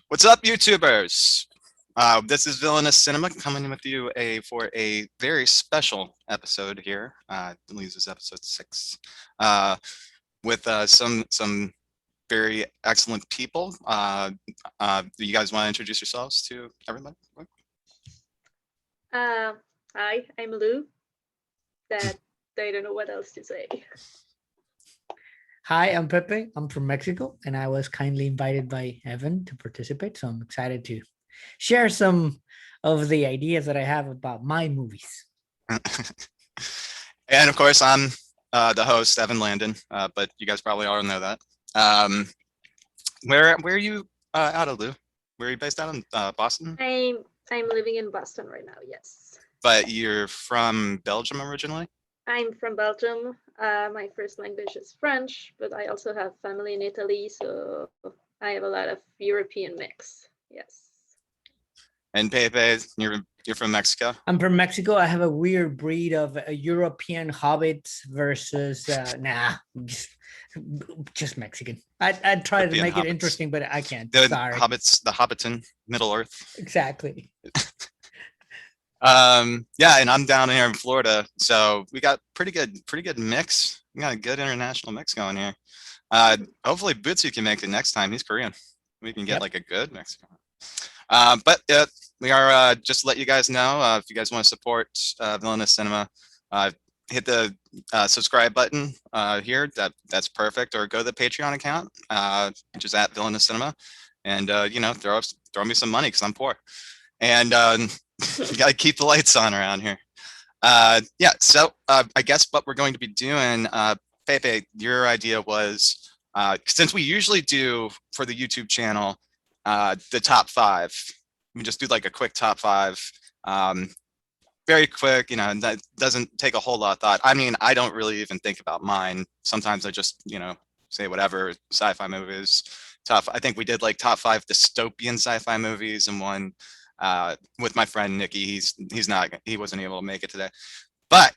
What's up, YouTubers? This is Villainous Cinema coming with you for a very special episode here. I believe this is episode 6, with some very excellent people. Do you guys want to introduce yourselves to everybody? Hi, I'm Lou. That I don't know what else to say. Hi, I'm Pepe. I'm from Mexico, and I was kindly invited by Evan to participate. So I'm excited to share some of the ideas that I have about my movies. And of course, I'm the host, Evan Landon, but you guys probably all know that. Where are you out of, Lou? Where are you based out in Boston? I'm living in Boston right now, yes. But you're from Belgium originally? I'm from Belgium. My first language is French, but I also have family in Italy, so I have a lot of European mix. Yes. And Pepe, you're from Mexico? I'm from Mexico. I have a weird breed of European hobbits versus just Mexican. I'd try to make it interesting, but I can't. The Sorry. hobbits, the Hobbiton, Middle Earth. Exactly. Yeah, and I'm down here in Florida, so we got pretty good mix. We got a good international mix going here. Hopefully Butsu can make it next time. He's Korean. We can get like a good mix. But we are just to let you guys know, if you guys want to support Villainous Cinema, hit the subscribe button here. That's perfect. Or go to the Patreon account, which is at Villainous Cinema, and you know, throw me some money because I'm poor, and you gotta keep the lights on around here. Yeah, so I guess what we're going to be doing, Pepe, your idea was, since we usually do for the YouTube channel the top 5, we just do like a quick top 5, very quick, you know, and that doesn't take a whole lot of thought. I mean, I don't really even think about mine. Sometimes I just, you know, say whatever sci-fi movies. I think we did like top 5 dystopian sci-fi movies and one with my friend Nikki. He wasn't able to make it today, but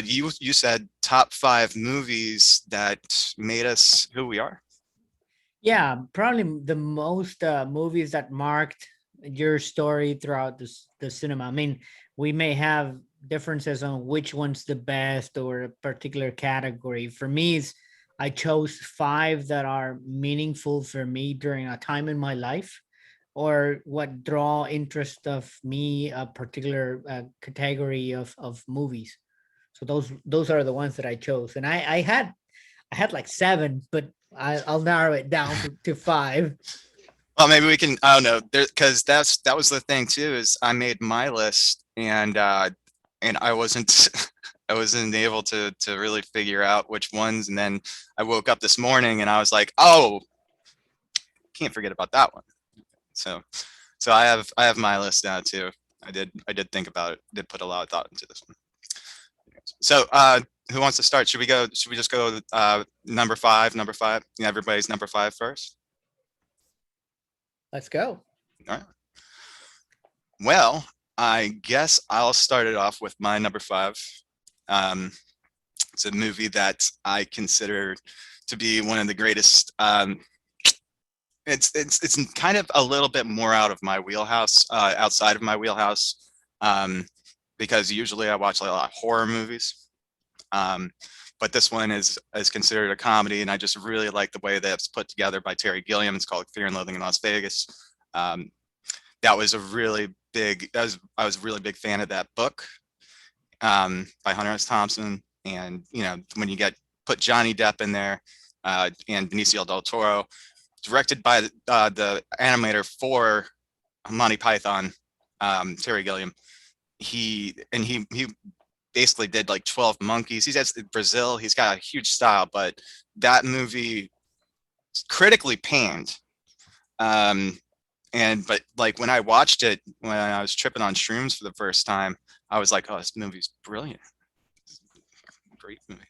you said top 5 movies that made us who we are. Yeah, probably the most movies that marked your story throughout the cinema. I mean, we may have differences on which one's the best or a particular category. For me, I chose 5 that are meaningful for me during a time in my life, or what draw interest of me, a particular category of movies. So those are the ones that I chose, and I had like 7, but I'll narrow it down to 5. Well, maybe we can. I don't know, because that was the thing too. Is I made my list, and I wasn't I wasn't able to really figure out which ones, and then I woke up this morning and I was like, oh, can't forget about that one. So I have my list now too. I did think about it. Did put a lot of thought into this one. So who wants to start? Should we just go number 5? Yeah, everybody's number 5 first. Let's go. All right. Well, I guess I'll start it off with my number 5. It's a movie that I consider to be one of the greatest. It's kind of a little bit more out of my wheelhouse, outside of my wheelhouse, because usually I watch a lot of horror movies, but this one is considered a comedy, and I just really like the way that it's put together by Terry Gilliam. It's called Fear and Loathing in Las Vegas. That was a really big. I was a really big fan of that book by Hunter S. Thompson, and you know, when you put Johnny Depp in there and Benicio del Toro. Directed by the animator for Monty Python, Terry Gilliam. He basically did like 12 Monkeys. He's at Brazil. He's got a huge style, but that movie critically panned. But like when I watched it, when I was tripping on shrooms for the first time, I was like, oh, this movie's brilliant. Great movie.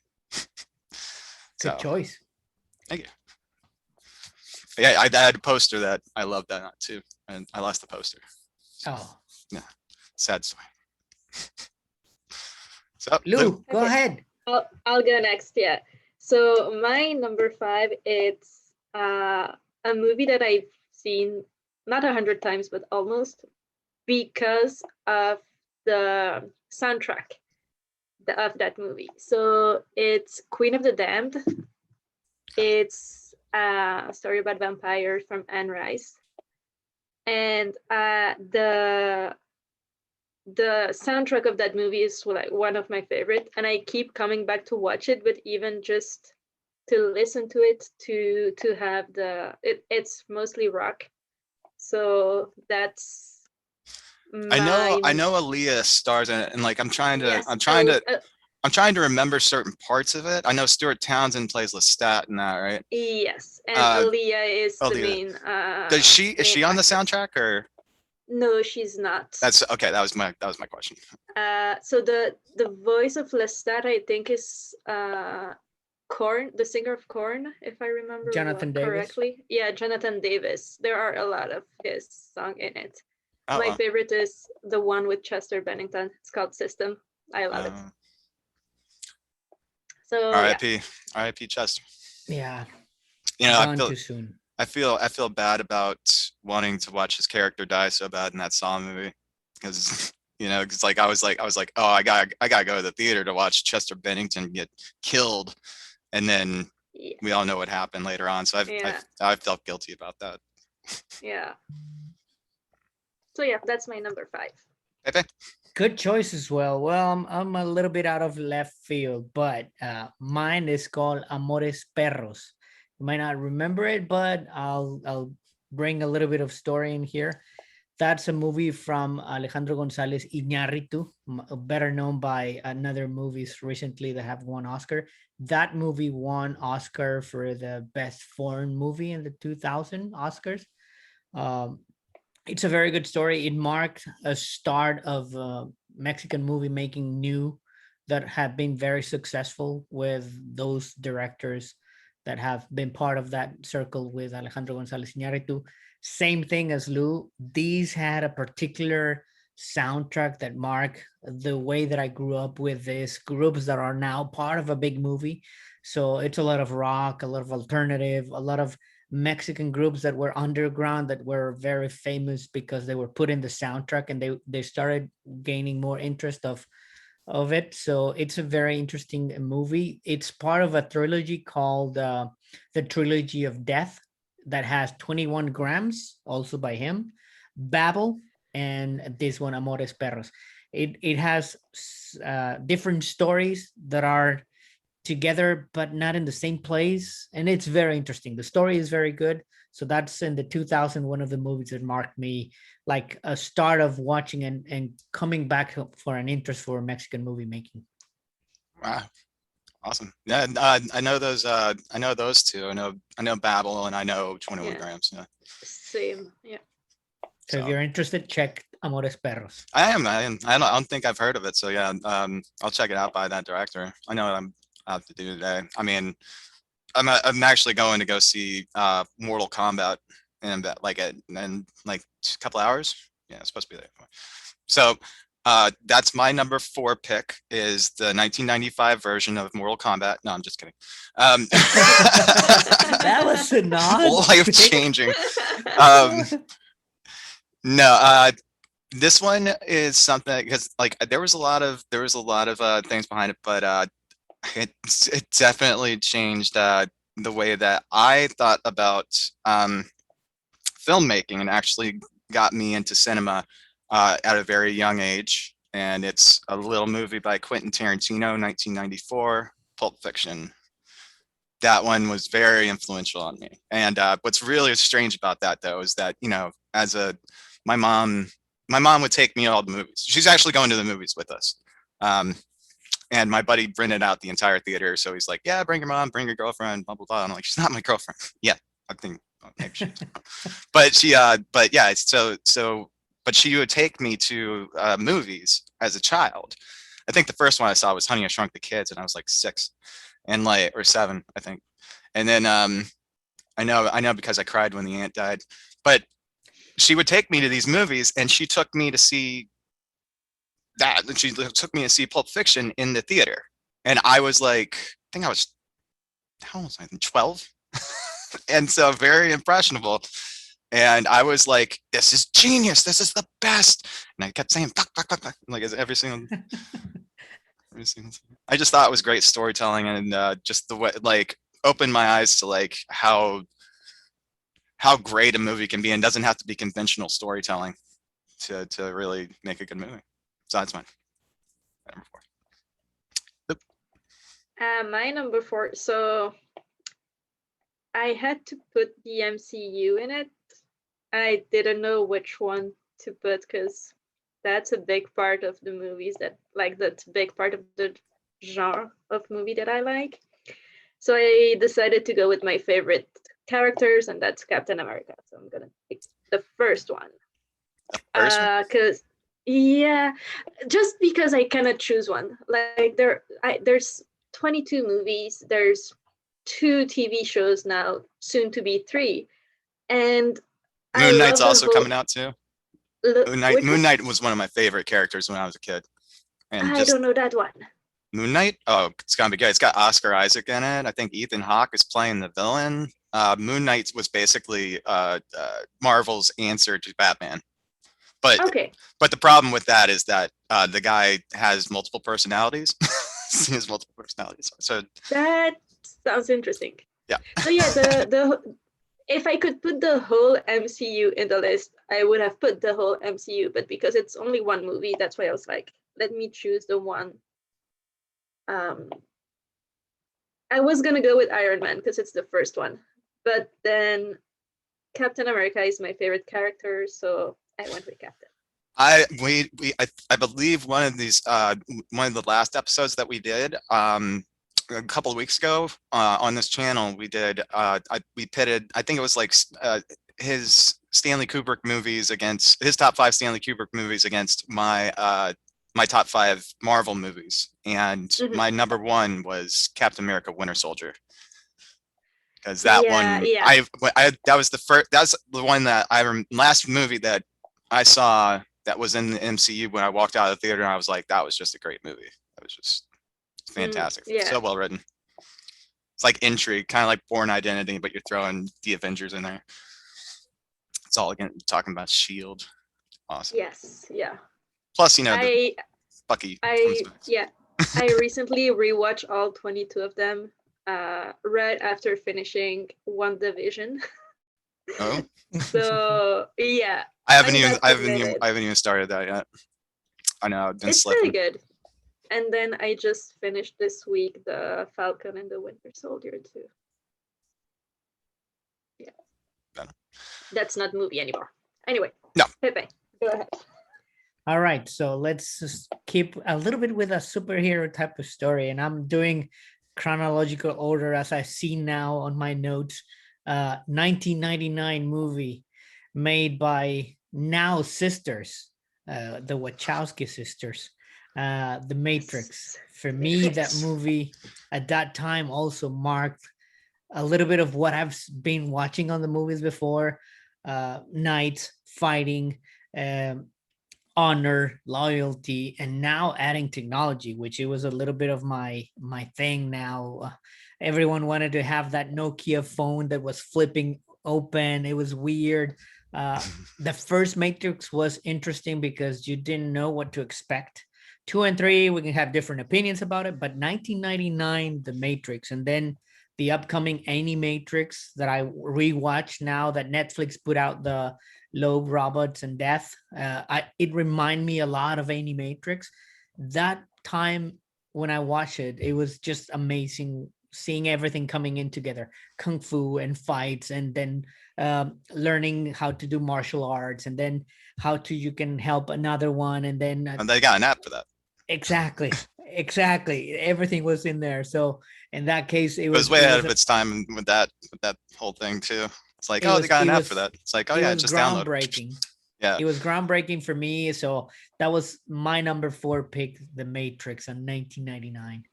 Good choice. Thank you. Yeah, I had a poster that I loved that too, and I lost the poster. Oh, yeah, sad story. So Lou, go ahead. I'll go next. Yeah. So my number 5, it's a movie that I've seen not 100 times, but almost, because of the soundtrack of that movie. So it's Queen of the Damned. It's a story about vampires from Anne Rice, and the soundtrack of that movie is like one of my favorite, and I keep coming back to watch it. But even just to listen to it, to have it's mostly rock, so that's I know my Aaliyah stars in it, and like yes. I'm trying to remember certain parts of it. I know Stuart Townsend plays Lestat in that, right? Yes, and Uh, Aaliyah is the Aaliyah. main. Is she main on the actress. soundtrack, or No, she's not. that's okay? That was my question. So the voice of Lestat, I think, is Korn, the singer of Korn, if I remember Jonathan Davis. correctly. Yeah, Jonathan Davis. There are a lot of his song in it. Oh, My favorite is the one with Chester Bennington. It's called System. I love it. So R.I.P. R.I.P. Chester. Yeah. You know, Gone too soon. I feel bad about wanting to watch his character die so bad in that Saw movie, because because like I was like, oh, I gotta go to the theater to watch Chester Bennington get killed, and then we all know what happened later on. So I felt guilty about that. Yeah. So yeah, that's my number 5. Pepe? Good choice as well. Well, I'm a little bit out of left field, but mine is called Amores Perros. You might not remember it, but I'll bring a little bit of story in here. That's a movie from Alejandro González Iñárritu, better known by another movies recently that have won Oscar. That movie won Oscar for the best foreign movie in the 2000 Oscars. It's a very good story. It marked a start of Mexican movie making new that have been very successful with those directors that have been part of that circle with Alejandro González Iñárritu. Same thing as Lou. These had a particular soundtrack that mark the way that I grew up with these groups that are now part of a big movie. So it's a lot of rock, a lot of alternative, a lot of Mexican groups that were underground that were very famous because they were put in the soundtrack, and they started gaining more interest of it. So it's a very interesting movie. It's part of a trilogy called the Trilogy of Death that has 21 Grams, also by him, Babel, and this one, Amores Perros. It has different stories that are together but not in the same place, and it's very interesting. The story is very good. So that's in the 2000, one of the movies that marked me like a start of watching and coming back for an interest for Mexican movie making. Wow, awesome. Yeah, I know those. I know those two. I know Babel, and I know 21 Grams. Yeah. Same. Yeah. So if you're interested, check Amores Perros. I am. I don't think I've heard of it. So yeah, I'll check it out by that director. I know what I'm out to do today. I mean, I'm actually going to go see Mortal Kombat in like a couple hours. Yeah, it's supposed to be there. So that's my number 4 pick, is the 1995 version of Mortal Kombat. No, I'm just kidding. That was a nod. Life changing. No, this one is something, because like there was a lot of things behind it, but it definitely changed the way that I thought about filmmaking, and actually got me into cinema at a very young age. And it's a little movie by Quentin Tarantino, 1994, Pulp Fiction. That one was very influential on me. And what's really strange about that, though, is that my mom would take me to all the movies. She's actually going to the movies with us. And my buddy rented out the entire theater. So he's like, yeah, bring your mom, bring your girlfriend, blah, blah, blah. I'm like, she's not my girlfriend. Yeah, I think maybe she is. But yeah, but she would take me to movies as a child. I think the first one I saw was Honey, I Shrunk the Kids, and I was like 6 or 7, I think. And then I know because I cried when the aunt died. But she would take me to these movies, and she took me to see that. And she took me to see Pulp Fiction in the theater. And I was like, how old was I? 12? And so very impressionable. And I was like, this is genius. This is the best. And I kept saying, fuck, fuck, fuck, fuck. Like every single. I just thought it was great storytelling, and just the way, like, opened my eyes to like how great a movie can be, and doesn't have to be conventional storytelling to really make a good movie. So that's mine. Number 4. My number 4. So I had to put the MCU in it. I didn't know which one to put because that's a big part of the movies that's a big part of the genre of movie that I like. So I decided to go with my favorite characters, and that's Captain America. So I'm gonna pick the first one. Because just because I cannot choose one. Like there's 22 movies. There's 2 TV shows now, soon to be 3, and Moon Knight's also coming out too. Moon Knight was one of my favorite characters when I was a kid. And I don't know that one. Moon Knight? Oh, it's gonna be good. It's got Oscar Isaac in it. I think Ethan Hawke is playing the villain. Moon Knight was basically Marvel's answer to Batman. But the problem with that is that the guy has multiple personalities. He has multiple personalities. So that sounds interesting. Yeah. So yeah, the if I could put the whole MCU in the list, I would have put the whole MCU. But because it's only one movie, that's why I was like, let me choose the one. I was gonna go with Iron Man because it's the first one, but then Captain America is my favorite character, so I went with Captain. I believe one of the last episodes that we did a couple of weeks ago on this channel, we did we pitted, I think it was like his Stanley Kubrick movies against his top 5 Stanley Kubrick movies against my my top 5 Marvel movies, and my number 1 was Captain America: Winter Soldier. Because that that was the first, that's the one that last movie that I saw that was in the MCU when I walked out of the theater, and I was like, that was just a great movie. That was just fantastic. So well written. It's like intrigue, kind of like Bourne Identity, but you're throwing the Avengers in there. It's all again talking about S.H.I.E.L.D. Awesome. Yes, yeah. Plus, you know, Bucky. I recently rewatched all 22 of them right after finishing WandaVision. Oh. So yeah. I haven't even started that yet. I know I've been it's slipping. pretty good. And then I just finished this week the Falcon and the Winter Soldier too. Yeah. That's not movie anymore. Anyway. No. Pepe, go ahead. All right, so let's just keep a little bit with a superhero type of story, and I'm doing chronological order as I see now on my notes. 1999 movie made by now sisters, the Wachowski sisters, The Matrix. For me, that movie at that time also marked a little bit of what I've been watching on the movies before. Knights, fighting, honor, loyalty, and now adding technology, which it was a little bit of my thing now. Everyone wanted to have that Nokia phone that was flipping open. It was weird. The first Matrix was interesting because you didn't know what to expect. 2 and 3, we can have different opinions about it, but 1999, The Matrix, and then the upcoming Animatrix that I rewatched now that Netflix put out, the Love, Robots, and Death. It reminded me a lot of Animatrix. That time when I watched it, it was just amazing seeing everything coming in together, kung fu and fights, and then learning how to do martial arts, and then you can help another one, and then and they got an app for that. Exactly. Everything was in there. So in that case, it was way out of its time with that whole thing too. It's like, they got an app for that. It's like, just download it. Yeah, it was groundbreaking for me. So that was my number 4 pick, The Matrix, in 1999.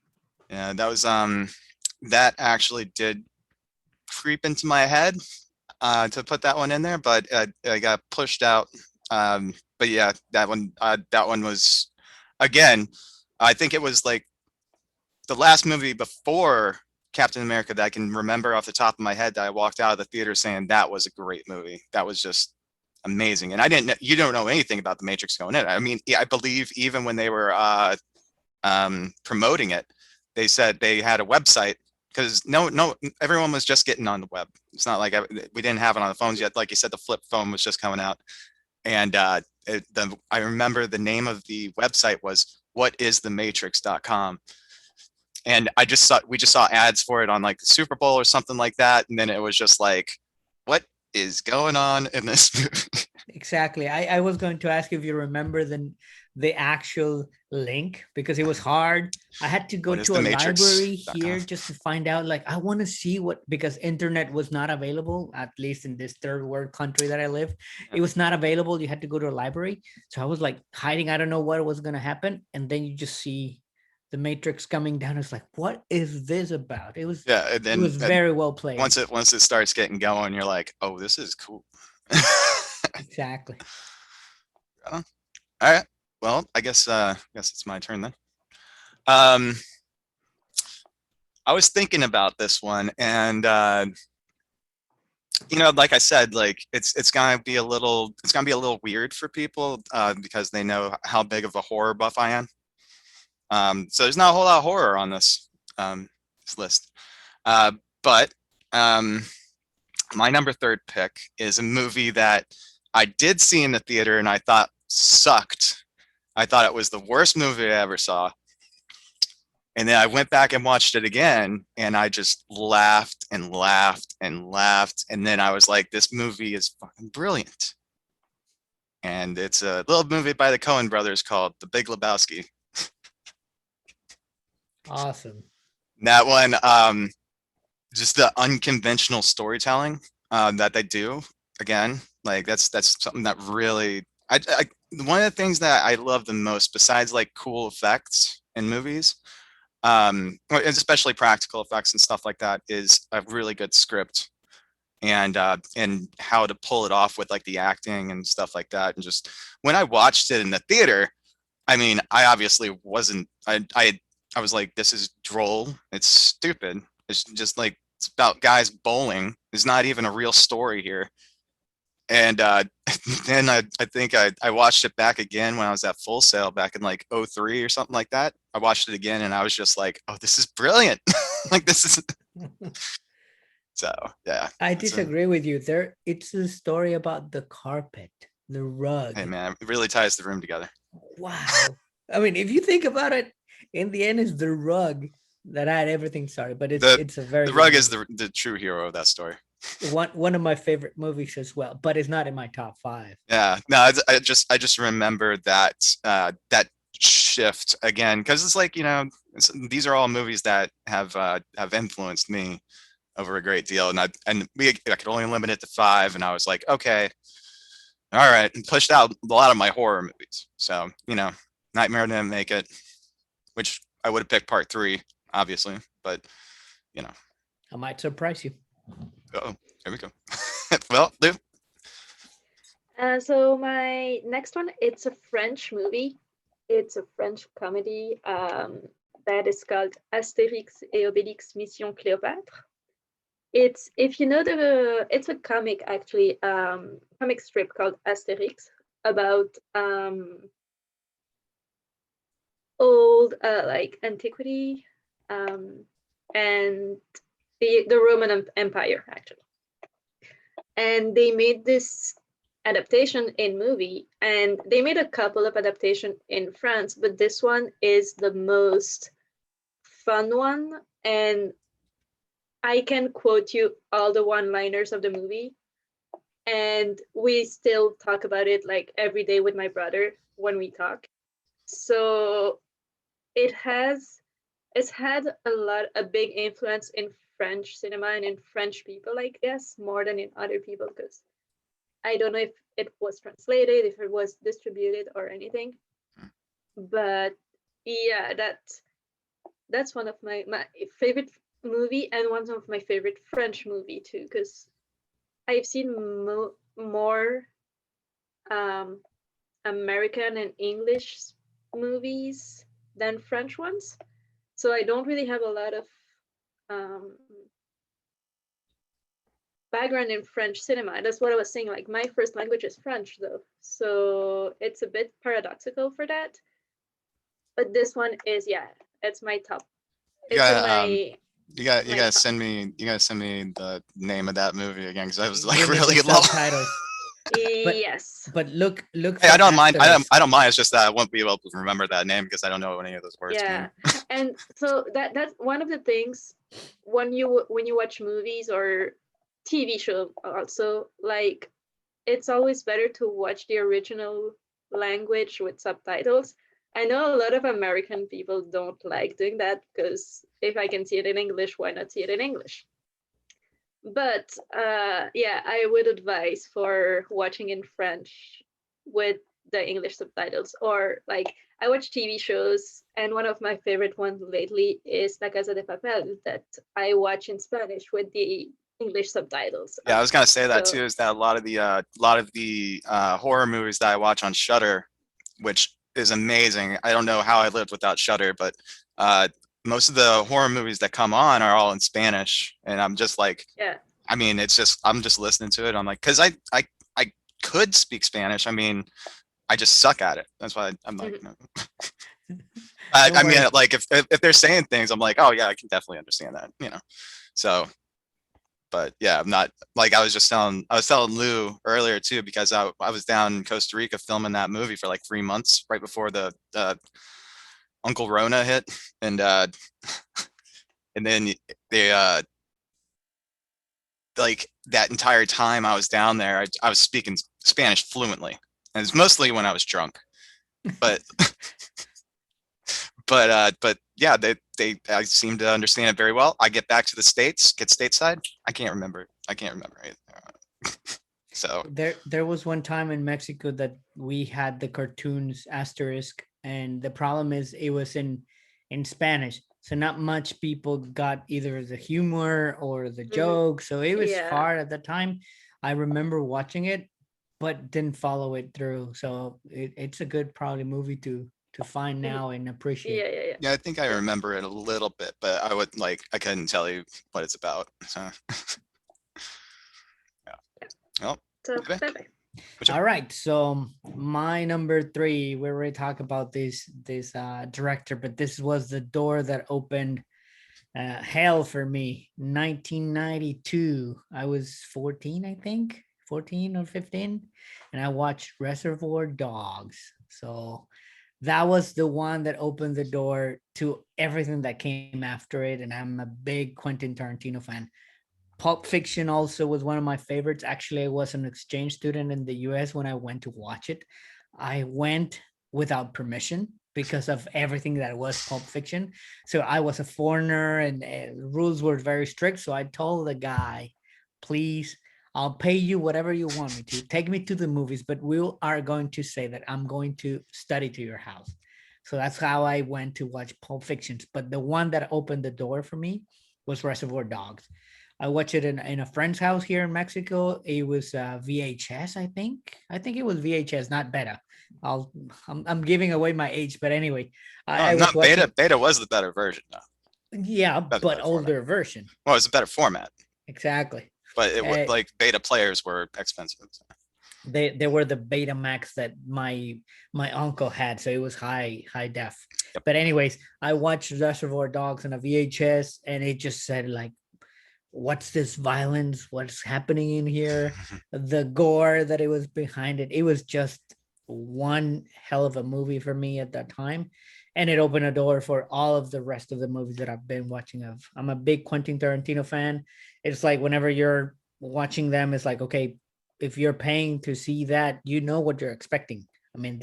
Yeah, that was that actually did creep into my head to put that one in there, but I got pushed out. But yeah, that one was, again, I think it was like the last movie before Captain America that I can remember off the top of my head that I walked out of the theater saying that was a great movie. That was just amazing. And I didn't know, you don't know anything about the Matrix going in. I mean, I believe even when they were promoting it, they said they had a website because no, everyone was just getting on the web. It's not like we didn't have it on the phones yet. Like you said, the flip phone was just coming out. And I remember the name of the website was whatisthematrix.com. And we just saw ads for it on like the Super Bowl or something like that. And then it was just like, what is going on in this movie? Exactly. I was going to ask if you remember the actual link, because it was hard. I had to go to a library here just to find out, like, I want to see because internet was not available, at least in this third world country that I live. It was not available. You had to go to a library. So I was like hiding. I don't know what was going to happen. And then you just see the Matrix coming down. It's like, what is this about? It was, and then, it was very well played. Once it starts getting going, you're like, oh, this is cool. Exactly. All right. Well, I guess it's my turn then. I was thinking about this one, and like I said, like it's gonna be a little weird for people because they know how big of a horror buff I am. So there's not a whole lot of horror on this list, but my number 3 pick is a movie that I did see in the theater and I thought sucked. I thought it was the worst movie I ever saw. And then I went back and watched it again and I just laughed and laughed and laughed. And then I was like, this movie is fucking brilliant. And it's a little movie by the Coen brothers called The Big Lebowski. Awesome. That one, just the unconventional storytelling that they do. Again, like that's something that really, one of the things that I love the most, besides like cool effects in movies, and especially practical effects and stuff like that, is a really good script and how to pull it off with like the acting and stuff like that. And just when I watched it in the theater, I mean, I obviously wasn't. I was like, this is droll. It's stupid. It's just like, it's about guys bowling. There's not even a real story here. And then I think I watched it back again when I was at Full Sail back in like 2003 or something like that. I watched it again and I was just like, oh, this is brilliant. Like this is. So yeah. I disagree with you. It's a story about the carpet, the rug. Hey man, it really ties the room together. Wow. I mean, if you think about it, in the end, it's the rug that had everything. Sorry, but it's a very. The rug is the true hero of that story. One of my favorite movies as well, but it's not in my top 5. Yeah, no, I just remember that that shift again, because it's like, these are all movies that have influenced me over a great deal, and I could only limit it to 5, and I was like, okay, all right, and pushed out a lot of my horror movies. So Nightmare didn't make it, which I would have picked part 3, obviously, but I might surprise you. Oh, here we go. Well, Lou. So my next one, it's a French movie. It's a French comedy that is called Asterix et Obélix Mission Cléopâtre. It's, if you know it's a comic actually, comic strip called Asterix about old like antiquity and the Roman Empire actually. And they made this adaptation in movie, and they made a couple of adaptations in France, but this one is the most fun one. And I can quote you all the one-liners of the movie, and we still talk about it like every day with my brother when we talk. So it's had a big influence in French cinema and in French people, I guess, more than in other people, because I don't know if it was translated, if it was distributed or anything. But yeah, that's one of my favorite movie and one of my favorite French movie too, because I've seen more American and English movies than French ones. So I don't really have a lot of um, background in French cinema. That's what I was saying. Like my first language is French, though, so it's a bit paradoxical for that. But this one is, yeah, it's my top. You It's in gotta, my you my gotta top. send me the name of that movie again, because I was like Give me the really low. subtitles. Yes. But look Hey, for I don't mind. Asterix. I don't mind. It's just that I won't be able to remember that name because I don't know what any of those words Yeah, mean. and so that's one of the things when you watch movies or TV show also, like it's always better to watch the original language with subtitles. I know a lot of American people don't like doing that because if I can see it in English, why not see it in English? But yeah, I would advise for watching in French with the English subtitles, or like I watch TV shows, and one of my favorite ones lately is La Casa de Papel that I watch in Spanish with the English subtitles Yeah, I on. was gonna say that So too. Is that a lot of the horror movies that I watch on Shudder, which is amazing. I don't know how I lived without Shudder, but uh, most of the horror movies that come on are all in Spanish, and I'm just like, yeah. I mean, it's just I'm just listening to it. I'm like, because I could speak Spanish. I mean, I just suck at it. That's why I'm like, no. Don't I mean, worry. like if they're saying things, I'm like, oh yeah, I can definitely understand that, you know. So, but yeah, I'm not like I was telling Lou earlier too, because I was down in Costa Rica filming that movie for like 3 months right before the Uncle Rona hit, and and then they like that entire time I was down there, I was speaking Spanish fluently, and it's mostly when I was drunk, but but yeah, they I seem to understand it very well. I get back to the States, get stateside. I can't remember. I can't remember anything. So There was one time in Mexico that we had the cartoons Asterisk, and the problem is it was in Spanish, so not much people got either the humor or the Mhm. joke. So it was Yeah. hard at the time. I remember watching it, but didn't follow it through. So it's a good probably movie to find Mhm. now and appreciate. Yeah, yeah, yeah. yeah, I think I Yeah. remember it a little bit, but I couldn't tell you what it's about. So yeah. Well, So Pepe, Pepe. which All right, so my number three, we already talked about this director, but this was the door that opened hell for me. 1992. I was 14, I think, 14 or 15, and I watched Reservoir Dogs. So that was the one that opened the door to everything that came after it, and I'm a big Quentin Tarantino fan. Pulp Fiction also was one of my favorites. Actually, I was an exchange student in the US when I went to watch it. I went without permission because of everything that was Pulp Fiction. So I was a foreigner, and rules were very strict. So I told the guy, please, I'll pay you whatever you want me to. Take me to the movies, but we are going to say that I'm going to study to your house. So that's how I went to watch Pulp Fiction. But the one that opened the door for me was Reservoir Dogs. I watched it in a friend's house here in Mexico. It was VHS, I think. I think it was VHS, not beta. I'm giving away my age, but anyway, no, I was not beta. watching. Beta was the better version. No, Yeah, that's a but better format. older version. Well, it's a better format, Exactly. but it Uh, like beta players were expensive. So. they were the Betamax that my uncle had, so it was high def. Yep. But anyways, I watched Reservoir Dogs on a VHS, and it just said like, what's this violence, what's happening in here, the gore that it was behind it. It was just one hell of a movie for me at that time, and it opened a door for all of the rest of the movies that I've been watching. I'm a big Quentin Tarantino fan. It's like whenever you're watching them, it's like, okay, if you're paying to see that, you know what you're expecting. I mean,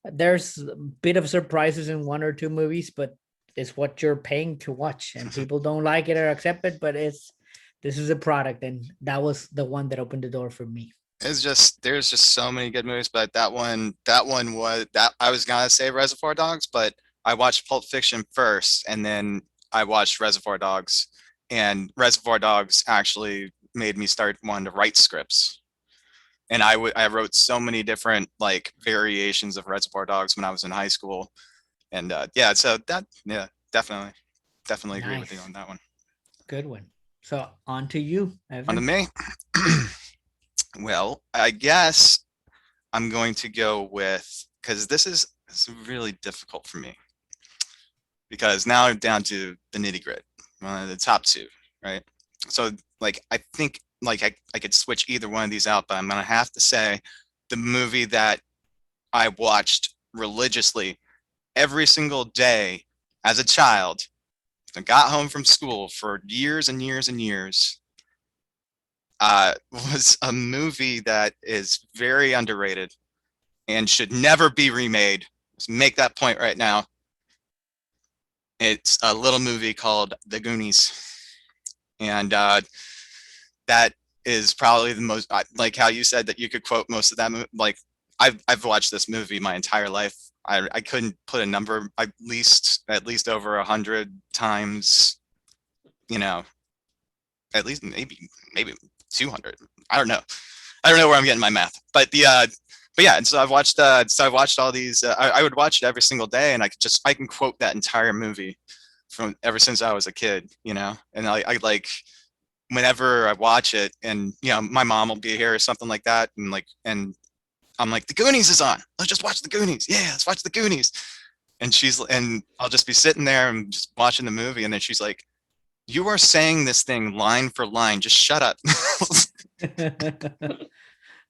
there's a bit of surprises in one or two movies, but it's what you're paying to watch, and people don't like it or accept it, but this is a product, and that was the one that opened the door for me. It's just there's just so many good movies, but that one was that I was gonna say Reservoir Dogs, but I watched Pulp Fiction first, and then I watched Reservoir Dogs, and Reservoir Dogs actually made me start wanting to write scripts. And I wrote so many different like variations of Reservoir Dogs when I was in high school, and yeah, so that yeah, definitely agree with you Nice. on that one. good one. So on to you, On to Evan. me. Well, I guess I'm going to go with, because this is really difficult for me, because now I'm down to the nitty grit, the top two, right? So like I think like I could switch either one of these out, but I'm gonna have to say the movie that I watched religiously every single day as a child. I got home from school for years and years and years. Was a movie that is very underrated and should never be remade. Let's make that point right now. It's a little movie called The Goonies, and that is probably the most, like how you said that you could quote most of that movie. Like I've watched this movie my entire life. I couldn't put a number, at least over 100 times. You know, at least maybe 200. I don't know. I don't know where I'm getting my math, but yeah. And so I've watched all these. I would watch it every single day, and I can quote that entire movie from ever since I was a kid. You know, and I like whenever I watch it, and you know, my mom will be here or something like that, and I'm like, the Goonies is on. Let's just watch the Goonies. Yeah, let's watch the Goonies. And I'll just be sitting there and just watching the movie, and then she's like, you are saying this thing line for line. Just shut up.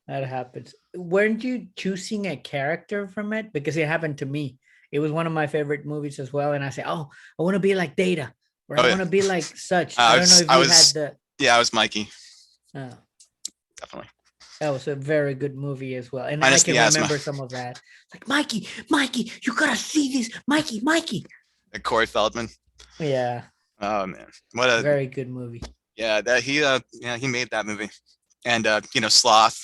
That happens. Weren't you choosing a character from it? Because it happened to me. It was one of my favorite movies as well. And I say, oh, I want to be like Data, or I want to be like such. I don't know if you had the. Yeah, I was Mikey. Oh. Definitely. That was a very good movie as well. And Minus I can remember some of that. Like, Mikey, you got to see this. Mikey. And Corey Feldman. Yeah. Oh man. What a very good movie. Yeah, that he made that movie. And you know, Sloth.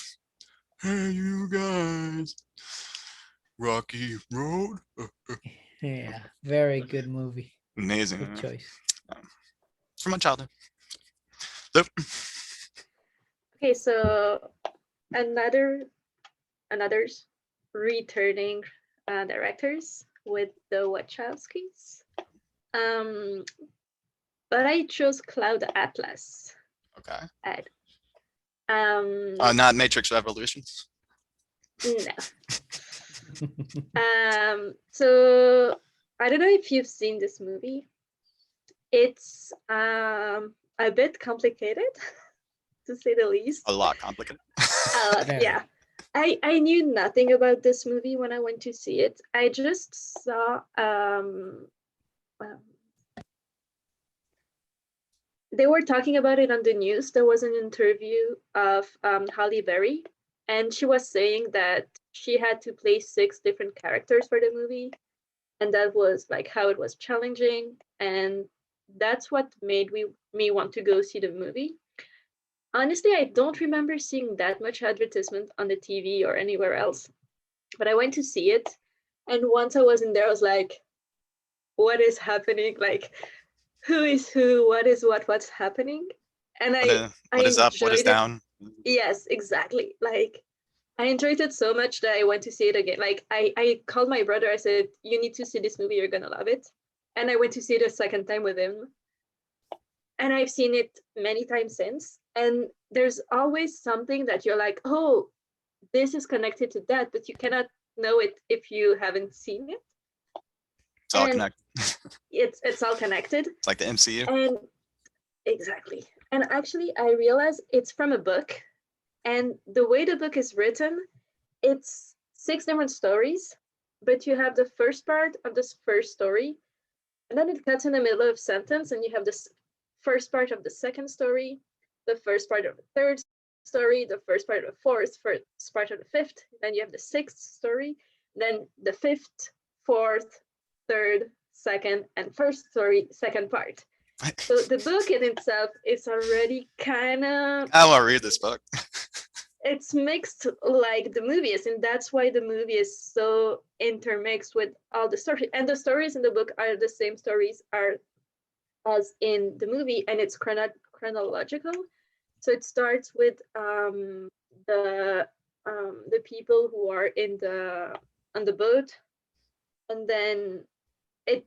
Hey you guys. Rocky Road. Yeah, very good movie. Amazing. Good choice. From my childhood. So, Okay, so another's returning directors with the Wachowskis. But I chose Cloud Atlas. okay. Not Matrix Revolutions. No. So I don't know if you've seen this movie. It's a bit complicated, to say the least. A lot complicated. Yeah. I knew nothing about this movie when I went to see it. I just saw they were talking about it on the news. There was an interview of Halle Berry, and she was saying that she had to play 6 different characters for the movie, and that was like how it was challenging, and that's what made me want to go see the movie. Honestly, I don't remember seeing that much advertisement on the TV or anywhere else, but I went to see it, and once I was in there, I was like, what is happening? Like, who is who? What is what's happening? And what is up? What is down? Yes, exactly. Like, I enjoyed it so much that I went to see it again. Like, I called my brother. I said, you need to see this movie. You're going to love it. And I went to see it a second time with him. And I've seen it many times since. And there's always something that you're like, oh, this is connected to that, but you cannot know it if you haven't seen it. It's all connected. It's all connected. It's like the MCU. And exactly. And actually, I realized it's from a book. And the way the book is written, it's 6 different stories, but you have the first part of this first story, and then it cuts in the middle of a sentence, and you have this first part of the second story, the first part of the third story, the first part of the fourth, first part of the fifth, then you have the 6th story, then the 5th, 4th, 3rd, 2nd, and first story, second part. So the book in itself is already kind of... I want to read this book. It's mixed like the movie is, and that's why the movie is so intermixed with all the stories. And the stories in the book are the same stories as in the movie, and it's chronological. So it starts with the people who are on the boat, and then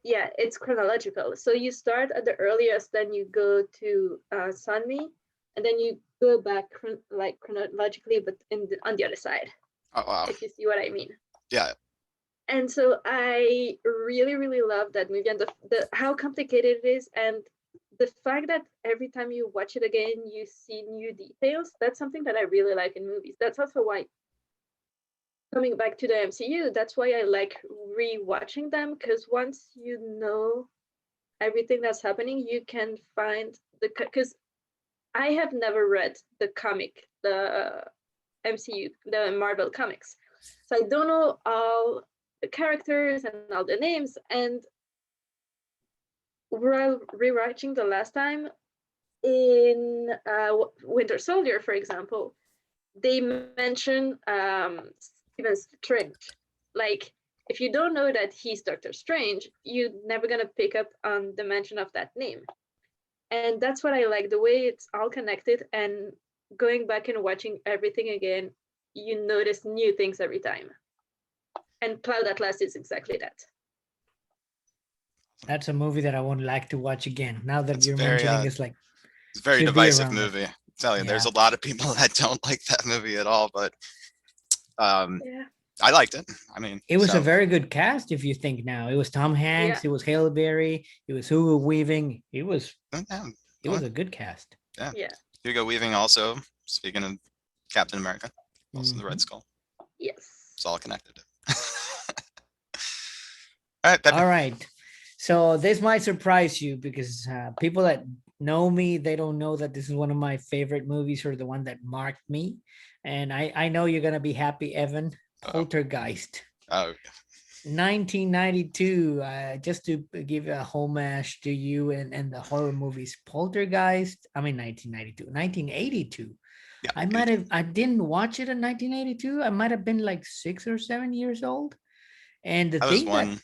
it's chronological. So you start at the earliest, then you go to Sunmi, and then you go back chronologically, but on the other side. Oh wow. If you see what I mean. Yeah. And so I really, really love that movie, and the how complicated it is, and the fact that every time you watch it again, you see new details. That's something that I really like in movies. That's also why, coming back to the MCU, that's why I like rewatching them, because once you know everything that's happening, you can find because I have never read the comic, the MCU, the Marvel comics, so I don't know all the characters and all the names. And while rewatching the last time in Winter Soldier, for example, they mention Stephen Strange. Like, if you don't know that he's Doctor Strange, you're never gonna pick up on the mention of that name. And that's what I like, the way it's all connected, and going back and watching everything again, you notice new things every time. And Cloud Atlas is exactly that. That's a movie that I would like to watch again. Now that It's you're very, mentioning, it's like It's a very should be divisive around it. movie. I tell you, there's Yeah. a lot of people that don't like that movie at all, but Yeah. I liked it. I mean, It was so, a very good cast if you think now. It was Tom Hanks, Yeah. it was Halle Berry, it was Hugo Weaving. It was yeah, a good cast. Yeah. Hugo Weaving also, speaking of Captain America, also the Mhm. Red Skull. Yes. It's all connected. All right, Pepe. All right. So this might surprise you because people that know me, they don't know that this is one of my favorite movies or the one that marked me. And I know you're gonna be happy, Evan. Poltergeist. Oh, 1992, just to give a homage to you and the horror movies. Poltergeist, I mean 1992, 1982. yeah. I didn't watch it in 1982. I might have been like 6 or 7 years old. And the I was thing one. that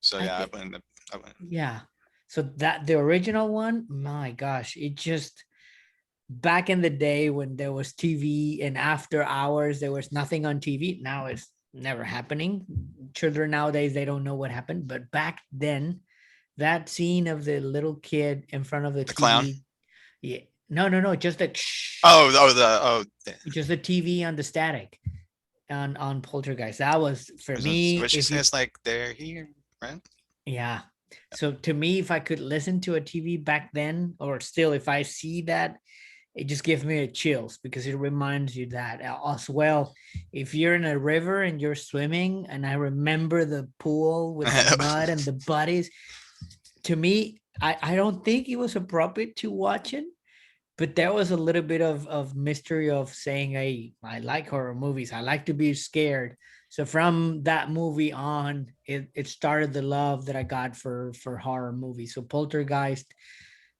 So I yeah, think- I went. yeah, so that the original one, my gosh, it just back in the day when there was TV and after hours there was nothing on TV. Now it's never happening. Children nowadays, they don't know what happened, but back then, that scene of the little kid in front of the TV, clown? yeah, no, just the just the TV on the static on Poltergeist. That was for me. What she If you, says, like they're here, right? yeah. So to me, if I could listen to a TV back then, or still if I see that, it just gives me a chills because it reminds you that as well. If you're in a river and you're swimming, and I remember the pool with the mud and the buddies, to me, I don't think it was appropriate to watch it, but there was a little bit of mystery of saying, hey, I like horror movies. I like to be scared. So from that movie on, it started the love that I got for horror movies. So Poltergeist,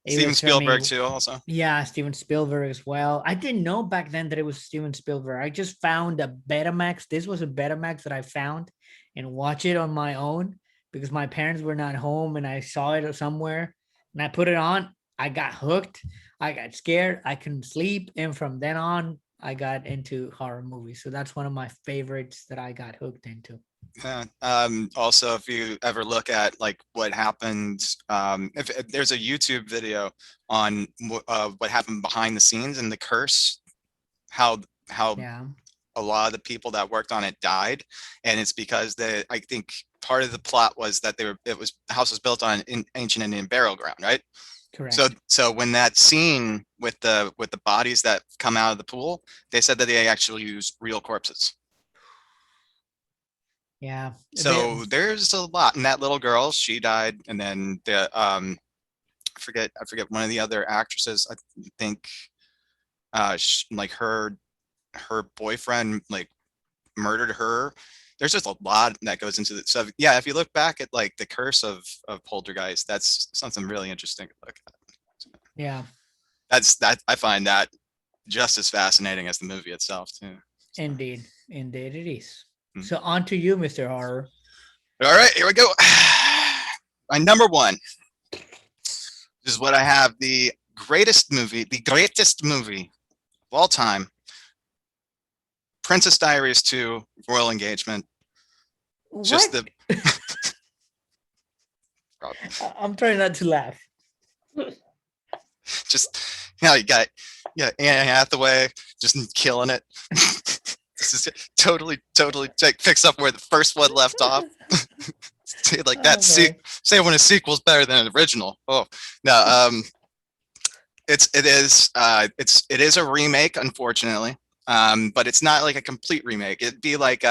it Steven was for me. Spielberg too, also. Yeah, Steven Spielberg as well. I didn't know back then that it was Steven Spielberg. I just found a Betamax. This was a Betamax that I found and watch it on my own because my parents were not home and I saw it somewhere and I put it on. I got hooked. I got scared. I couldn't sleep. And from then on, I got into horror movies. So that's one of my favorites that I got hooked into. Yeah. Also, if you ever look at like what happened, if there's a YouTube video on what happened behind the scenes and the curse, how Yeah. a lot of the people that worked on it died, and it's because I think part of the plot was that the house was built on ancient Indian burial ground, right? Correct. So when that scene with the bodies that come out of the pool, they said that they actually used real corpses. Yeah. So there's a lot, and that little girl, she died, and then the I forget one of the other actresses. I think like her boyfriend like murdered her. There's just a lot that goes into it. So yeah, if you look back at like the curse of Poltergeist, that's something really interesting to look at. Yeah. I find that just as fascinating as the movie itself too. So. Indeed it is. Hmm. So on to you, Mr. Horror. All right, here we go. My number one. This is what I have: the greatest movie of all time. Princess Diaries 2, Royal Engagement. Just What? the Rob. I'm trying not to laugh. Just you got Anne Hathaway just killing it. This is totally picks up where the first one left off. Say like that. Oh, Say when a sequel's better than an original. Oh no, it is a remake, unfortunately. But it's not like a complete remake. It'd be like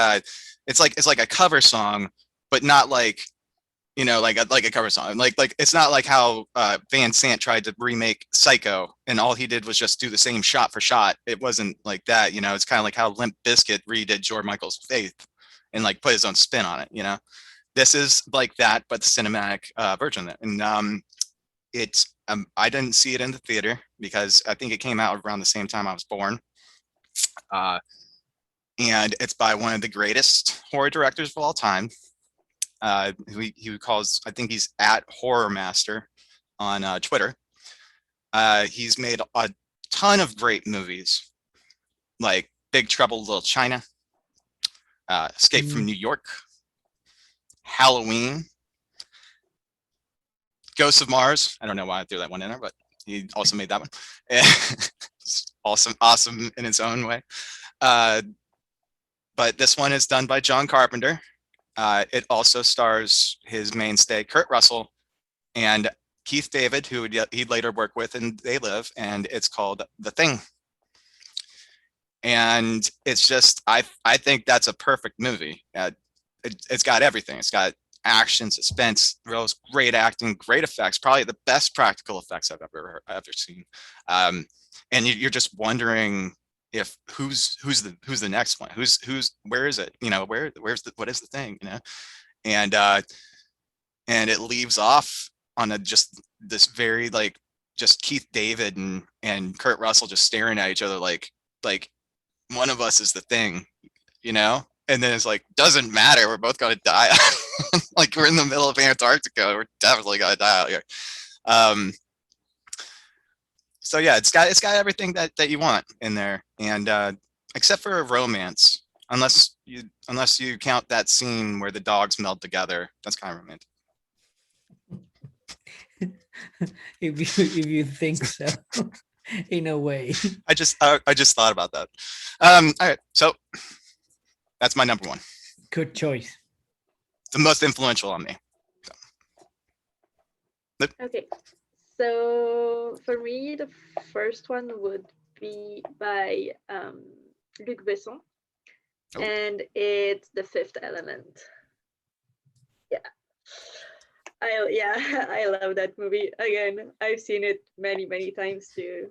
it's like a cover song, but not like like a cover song. Like it's not like how Van Sant tried to remake Psycho, and all he did was just do the same shot for shot. It wasn't like that. It's kind of like how Limp Bizkit redid George Michael's Faith, and like put his own spin on it. This is like that, but the cinematic version of it. And it's I didn't see it in the theater because I think it came out around the same time I was born. And it's by one of the greatest horror directors of all time. Who he calls, I think he's at Horror Master on Twitter. He's made a ton of great movies, like Big Trouble in Little China, Escape from New York, Halloween, Ghosts of Mars. I don't know why I threw that one in there, but he also made that one. Awesome in its own way. But this one is done by John Carpenter. It also stars his mainstay Kurt Russell and Keith David, who he'd later work with in They Live, and it's called The Thing. And it's just, I think that's a perfect movie. It's got everything. It's got action, suspense, real great acting, great effects, probably the best practical effects I've ever seen. And you're just wondering if who's the next one, where is it, what is the thing, and it leaves off on just this very like just Keith David and Kurt Russell just staring at each other like one of us is the thing, and then it's like, doesn't matter, we're both gonna die. Like we're in the middle of Antarctica, we're definitely gonna die out here. So yeah, it's got everything that you want in there, and except for a romance, unless you count that scene where the dogs meld together. That's kind of romantic. if you think so. In a way. I just thought about that. All right, so that's my number one. Good choice. The most influential on me. So. Okay, so for me, the first one would be by Luc Besson, and it's The Fifth Element. I love that movie. Again, I've seen it many times too.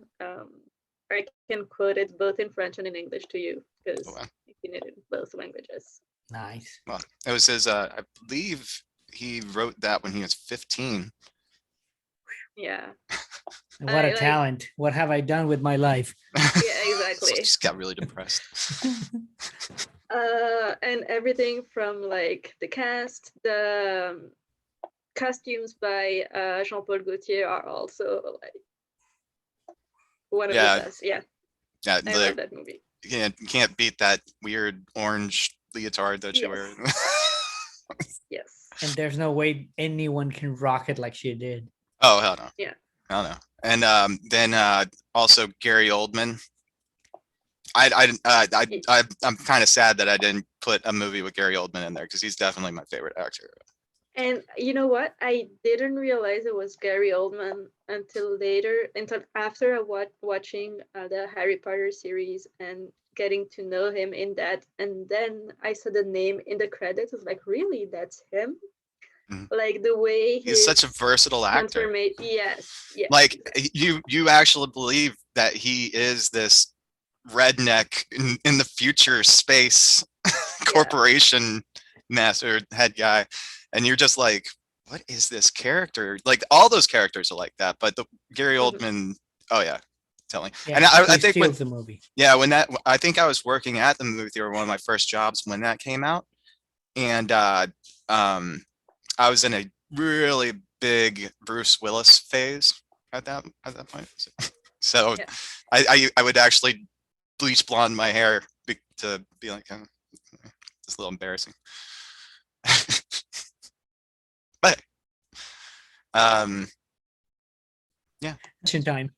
I can quote it both in French and in English to you because I've seen it in both languages. Nice. Well, it was his. I believe he wrote that when he was 15. Yeah. What a talent! What have I done with my life? Yeah, exactly. Just got really depressed. And everything from like the cast, the costumes by Jean-Paul Gaultier are also like one of the best. Yeah, I love that movie. You can't beat that weird orange leotard that you wear. Yes. And there's no way anyone can rock it like she did. Oh hell no. Yeah. Hell no. And then also Gary Oldman. I'm kind of sad that I didn't put a movie with Gary Oldman in there because he's definitely my favorite actor. And you know what? I didn't realize it was Gary Oldman until after watching the Harry Potter series and getting to know him in that. And then I saw the name in the credits. I was like, really? That's him? Mm-hmm. Like the way he's such a versatile actor. Yes. Like you actually believe that he is this redneck in the future space corporation master head guy. And you're just like, what is this character? Like all those characters are like that, but the Gary Oldman, oh yeah, telling. Yeah, and I think when the movie. Yeah, I think I was working at the movie theater, one of my first jobs when that came out, and I was in a really big Bruce Willis phase at that point. So yeah. I would actually bleach blonde my hair to be like, it's a little embarrassing. But Action time.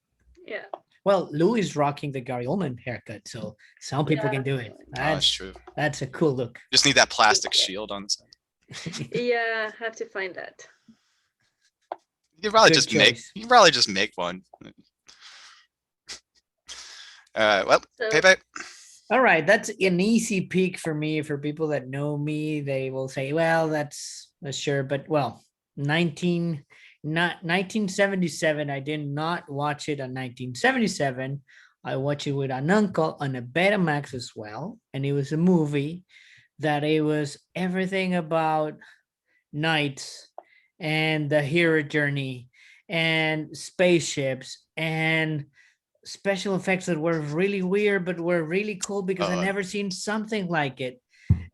Yeah. Well, Lou is rocking the Gary Oldman haircut, so some people Yeah. can do it. Oh, that's That's true. that's a cool look. Just need that plastic Yeah. shield on the side. Yeah, have to find that. You could probably Good just make. choice. You could probably just make one. All right. Well, So Pepe. All right, that's an easy pick for me. For people that know me, they will say, "Well, that's sure," but well, 1977. I did not watch it on 1977. I watched it with an uncle on a Betamax as well, and it was a movie that it was everything about knights and the hero journey and spaceships and special effects that were really weird but were really cool because I never seen something like it.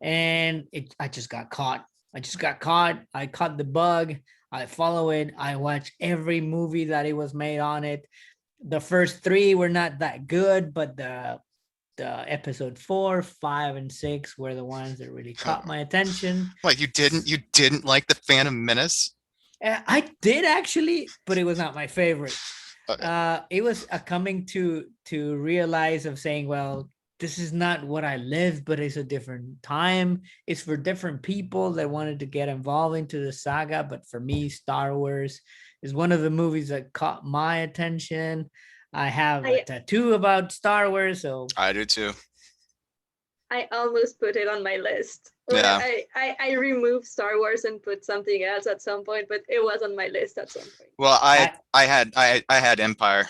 And I just got caught. I caught the bug. I follow it. I watch every movie that it was made on it. The first three were not that good, but the episode 4, 5, and 6 were the ones that really caught my attention. What, you didn't like the Phantom Menace? I did actually, but it was not my favorite. Okay. It was a coming to realize of saying, well, this is not what I lived, but it's a different time. It's for different people that wanted to get involved into the saga. But for me, Star Wars is one of the movies that caught my attention. I have a tattoo about Star Wars, so I do too. I almost put it on my list. Yeah. I removed Star Wars and put something else at some point, but it was on my list at some point. Well, I had Empire.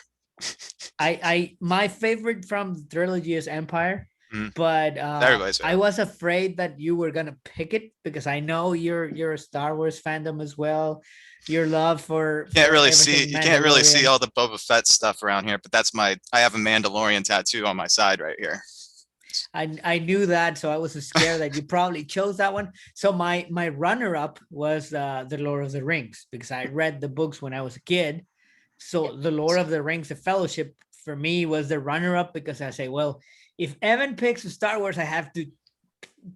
I my favorite from the trilogy is Empire. Mhm. But Everybody's I was afraid that you were gonna pick it because I know you're a Star Wars fandom as well. Your love for You can't really everything see Mandalorian. all the Boba Fett stuff around here, but I have a Mandalorian tattoo on my side right here. I knew that, so I was scared that you probably chose that one. So my runner up was the Lord of the Rings because I read the books when I was a kid. So the Lord of the Rings, the Fellowship, for me was the runner up because I say, well, if Evan picks Star Wars, I have to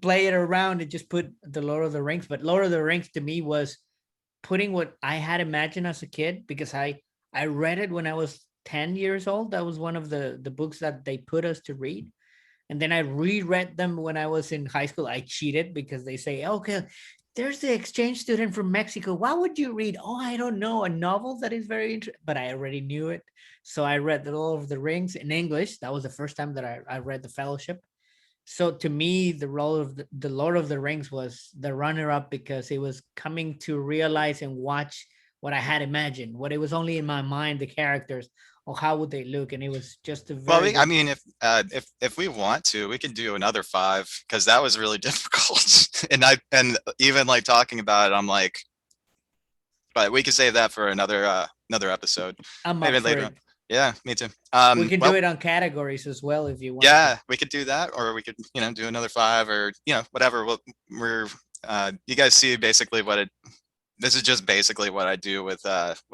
play it around and just put the Lord of the Rings. But Lord of the Rings to me was putting what I had imagined as a kid because I read it when I was 10 years old. That was one of the books that they put us to read. And then I reread them when I was in high school. I cheated because they say, okay, there's the exchange student from Mexico. What would you read? Oh, I don't know. A novel that is very interesting, but I already knew it. So I read The Lord of the Rings in English. That was the first time that I read The Fellowship. So to me, the role of the Lord of the Rings was the runner-up because it was coming to realize and watch what I had imagined, what it was only in my mind, the characters, or how would they look, and it was just a Well, very I mean, if we want to, we can do another 5 because that was really difficult. And even like talking about it, I'm like, but we could save that for another episode. I'm Maybe up for later it. on. Yeah, me too. We can well, do it on categories as well if you want. yeah, we could do that, or we could, do another 5, or whatever. You guys see basically this is just basically what I do with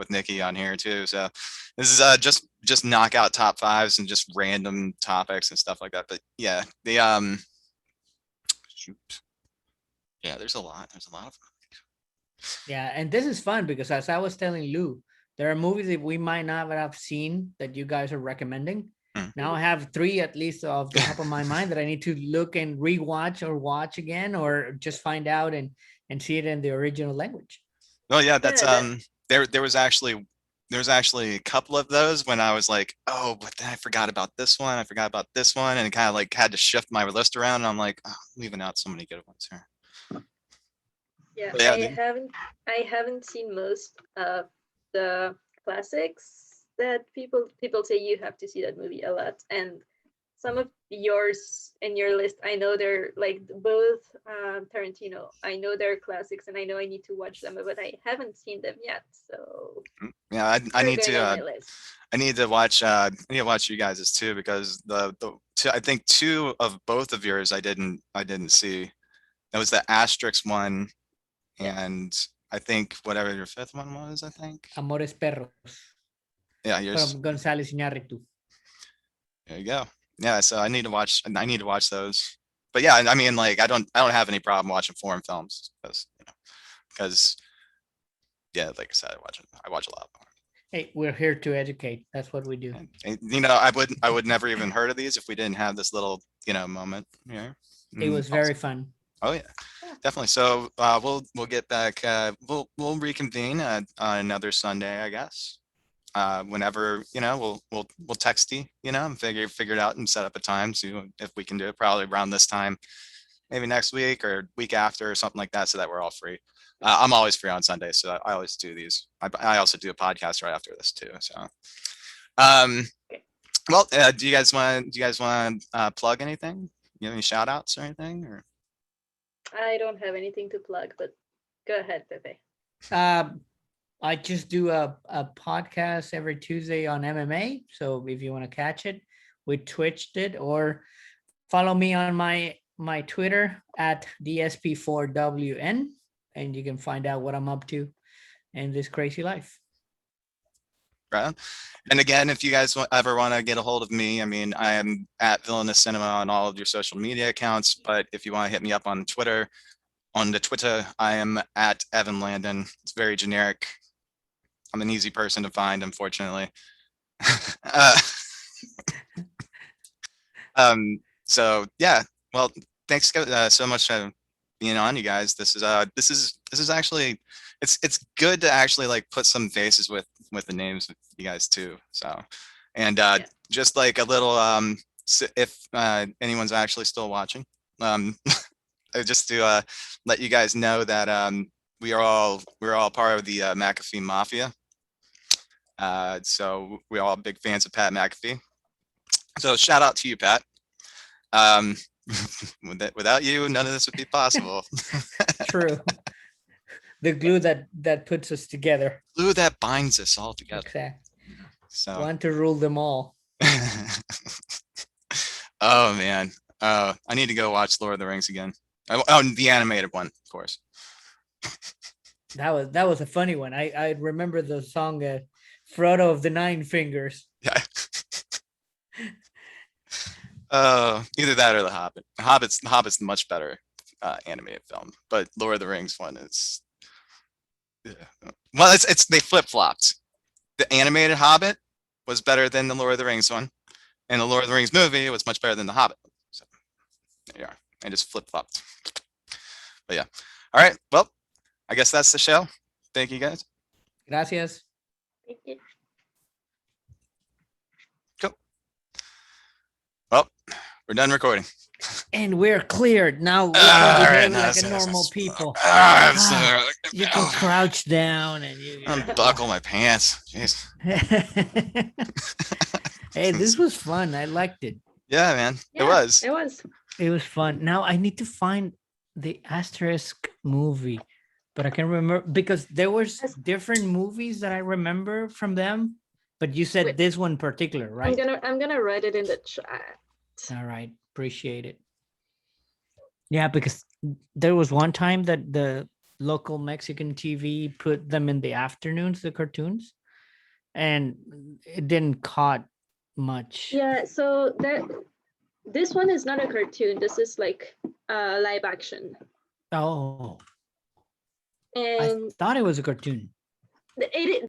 Nikki on here too. So this is just knockout top 5s and just random topics and stuff like that. But yeah, shoot, yeah, there's a lot of them. Yeah, and this is fun because as I was telling Lou, there are movies that we might not have seen that you guys are recommending. Now I have 3 at least off the top of my mind that I need to look and rewatch or watch again or just find out and see it in the original language. Well, yeah, that's Yeah, there was actually a couple of those when I was like, oh, but then I forgot about this one. I forgot about this one, and it kind of like had to shift my list around. And I'm like, oh, I'm leaving out so many good ones here. Yeah, But yeah, I haven't seen most of the classics that people say you have to see that movie a lot. And some of yours in your list, I know they're like both Tarantino. I know they're classics, and I know I need to watch them, but I haven't seen them yet. So yeah, I need they're going on to. my list. I need to watch. I need to watch you guys' too because I think 2 of both of yours I didn't see. That was the Asterix one, and I think whatever your 5th one was. I think. Amores Perros. Yeah, yours. From González Iñárritu. There you go. Yeah, so I need to watch those. But yeah, I mean, like I don't have any problem watching foreign films because yeah, like I said, I watch a lot more. Hey, we're here to educate. That's what we do. And, I would never even heard of these if we didn't have this little, moment here. It was very fun. Oh yeah, definitely. So we'll get back. We'll reconvene on another Sunday, I guess. Whenever we'll text you, and figure it out and set up a time. So if we can do it, probably around this time, maybe next week or week after or something like that, so that we're all free. I'm always free on Sunday, so I always do these. I also do a podcast right after this too. So, well, do you guys want to plug anything? You have any shout outs or anything? Or I don't have anything to plug, but go ahead, Pepe. I just do a podcast every Tuesday on MMA. So if you want to catch it, we twitched it, or follow me on my Twitter at DSP4WN, and you can find out what I'm up to in this crazy life. right. And again, if you guys ever want to get a hold of me, I mean, I am at Villainous Cinema on all of your social media accounts. But if you want to hit me up on Twitter, I am at Evan Landon. It's very generic. I'm an easy person to find, unfortunately. So yeah, well, thanks so much for being on, you guys. This is actually, it's good to actually like put some faces with the names of you guys too. So, and just like a little, if anyone's actually still watching, just to let you guys know that we're all part of the McAfee Mafia. So we're all big fans of Pat McAfee. So shout out to you, Pat. Without you, none of this would be possible. True. The glue that puts us together. Glue that binds us all together. Exactly. So Want to rule them all. Oh man. I need to go watch Lord of the Rings again. Oh, the animated one, of course. That was a funny one. I remember the song Frodo of the Nine Fingers. Yeah. Either that or The Hobbit. The Hobbit's the much better animated film, but Lord of the Rings one is. Well, it's they flip-flopped. The animated Hobbit was better than the Lord of the Rings one, and the Lord of the Rings movie was much better than the Hobbit. So there you are. I just flip-flopped. But yeah. All right. Well, I guess that's the show. Thank you guys. Gracias. Thank you. Cool. Well, we're done recording. And we're cleared. Now we All can right, behave like a normal people. You can crouch down and you unbuckle my pants. Jeez. Hey, this was fun. I liked it. Yeah, man. Yeah, It was. It was. It was fun. Now I need to find the Asterix movie, but I can remember because there was different movies that I remember from them. But you said Wait. this one particular, right? I'm gonna write it in the chat. All right, appreciate it. Yeah, because there was one time that the local Mexican TV put them in the afternoons, the cartoons, and it didn't caught much. Yeah, so this one is not a cartoon. This is like live action. Oh, I And thought it was a cartoon. it